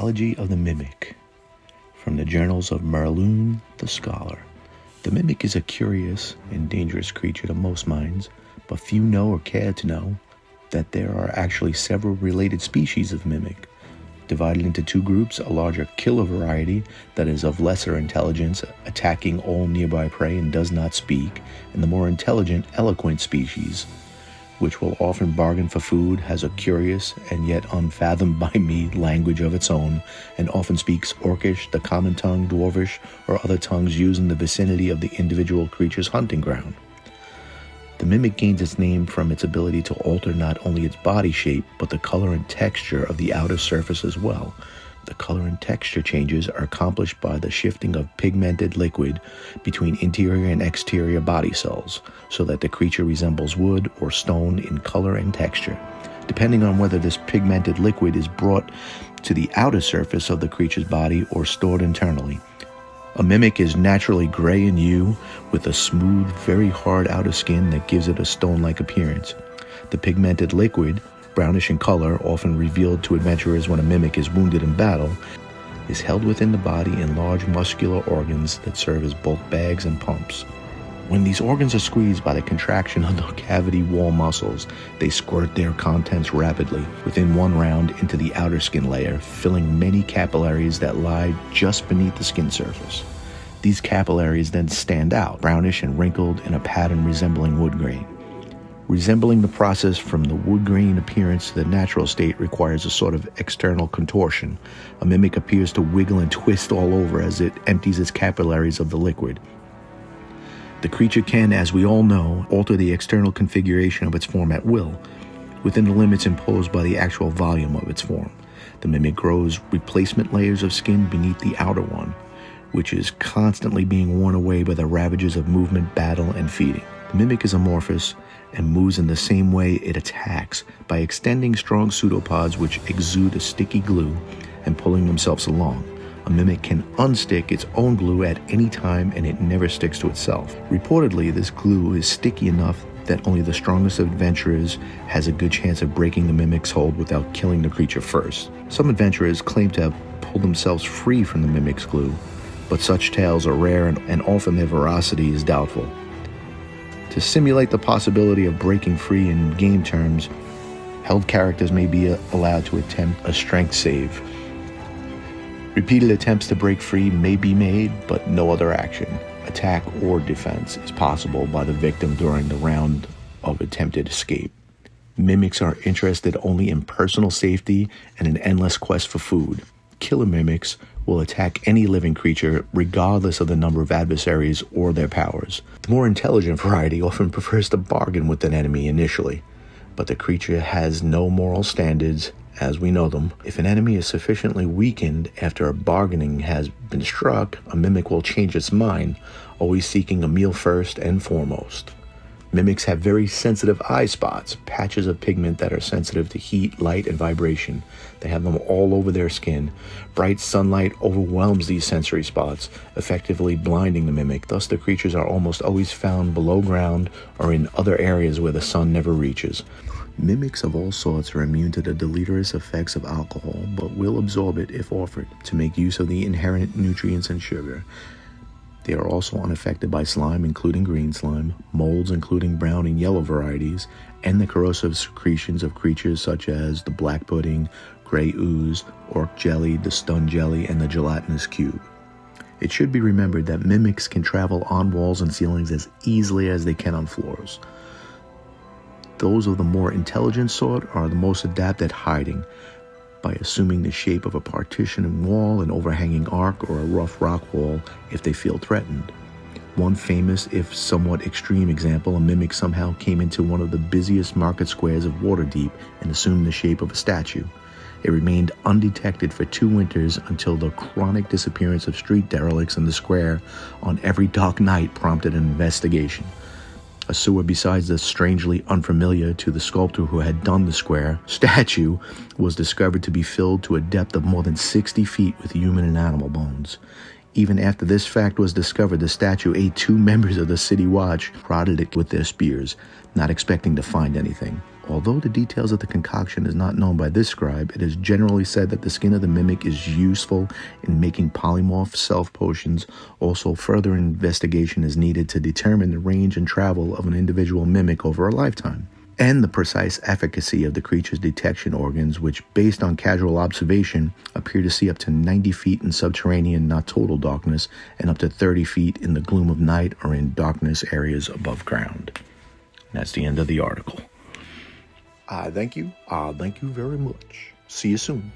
Ecology of the Mimic, from the journals of Merlin the Scholar. The mimic is a curious and dangerous creature to most minds, but few know or care to know that there are actually several related species of mimic, divided into two groups: a larger killer variety that is of lesser intelligence, attacking all nearby prey and does not speak, and the more intelligent, eloquent species, which will often bargain for food, has a curious and yet unfathomed by me language of its own, and often speaks Orcish, the common tongue, Dwarvish, or other tongues used in the vicinity of the individual creature's hunting ground. The mimic gains its name from its ability to alter not only its body shape, but the color and texture of the outer surface as well. The color and texture changes are accomplished by the shifting of pigmented liquid between interior and exterior body cells, so that the creature resembles wood or stone in color and texture, depending on whether this pigmented liquid is brought to the outer surface of the creature's body or stored internally. A mimic is naturally gray in hue, with a smooth, very hard outer skin that gives it a stone-like appearance. The pigmented liquid, brownish in color, often revealed to adventurers when a mimic is wounded in battle, is held within the body in large muscular organs that serve as both bags and pumps. When these organs are squeezed by the contraction of the cavity wall muscles, they squirt their contents rapidly within one round into the outer skin layer, filling many capillaries that lie just beneath the skin surface. These capillaries then stand out, brownish and wrinkled in a pattern resembling wood grain. Resembling the process from the wood grain appearance to the natural state requires a sort of external contortion. A mimic appears to wiggle and twist all over as it empties its capillaries of the liquid. The creature can, as we all know, alter the external configuration of its form at will, within the limits imposed by the actual volume of its form. The mimic grows replacement layers of skin beneath the outer one, which is constantly being worn away by the ravages of movement, battle, and feeding. The mimic is amorphous and moves in the same way it attacks, by extending strong pseudopods which exude a sticky glue and pulling themselves along. A mimic can unstick its own glue at any time, and it never sticks to itself. Reportedly, this glue is sticky enough that only the strongest of adventurers has a good chance of breaking the mimic's hold without killing the creature first. Some adventurers claim to have pulled themselves free from the mimic's glue, but such tales are rare and often their veracity is doubtful. To simulate the possibility of breaking free in game terms, held characters may be allowed to attempt a strength save. Repeated attempts to break free may be made, but no other action, attack, or defense is possible by the victim during the round of attempted escape. Mimics are interested only in personal safety and an endless quest for food. Killer mimics will attack any living creature regardless of the number of adversaries or their powers. The more intelligent variety often prefers to bargain with an enemy initially, but the creature has no moral standards as we know them. If an enemy is sufficiently weakened after a bargaining has been struck, a mimic will change its mind, always seeking a meal first and foremost. Mimics have very sensitive eye spots, patches of pigment that are sensitive to heat, light, and vibration. They have them all over their skin. Bright sunlight overwhelms these sensory spots, effectively blinding the mimic. Thus, the creatures are almost always found below ground or in other areas where the sun never reaches. Mimics of all sorts are immune to the deleterious effects of alcohol, but will absorb it if offered, to make use of the inherent nutrients in sugar. They are also unaffected by slime, including green slime, molds, including brown and yellow varieties, and the corrosive secretions of creatures such as the black pudding, gray ooze, orc jelly, the stun jelly, and the gelatinous cube. It should be remembered that mimics can travel on walls and ceilings as easily as they can on floors. Those of the more intelligent sort are the most adept at hiding, by assuming the shape of a partitioning wall, an overhanging arc, or a rough rock wall if they feel threatened. One famous, if somewhat extreme example, a mimic somehow came into one of the busiest market squares of Waterdeep and assumed the shape of a statue. It remained undetected for 2 winters until the chronic disappearance of street derelicts in the square on every dark night prompted an investigation. A sewer besides the strangely unfamiliar to the sculptor who had done the square statue was discovered to be filled to a depth of more than 60 feet with human and animal bones. Even after this fact was discovered, the statue ate 2 members of the city watch, prodded it with their spears, not expecting to find anything. Although the details of the concoction is not known by this scribe, it is generally said that the skin of the mimic is useful in making polymorph self potions. Also, further investigation is needed to determine the range and travel of an individual mimic over a lifetime, and the precise efficacy of the creature's detection organs, which, based on casual observation, appear to see up to 90 feet in subterranean, not total darkness, and up to 30 feet in the gloom of night or in darkness areas above ground. And that's the end of the article. Thank you. Thank you very much. See you soon.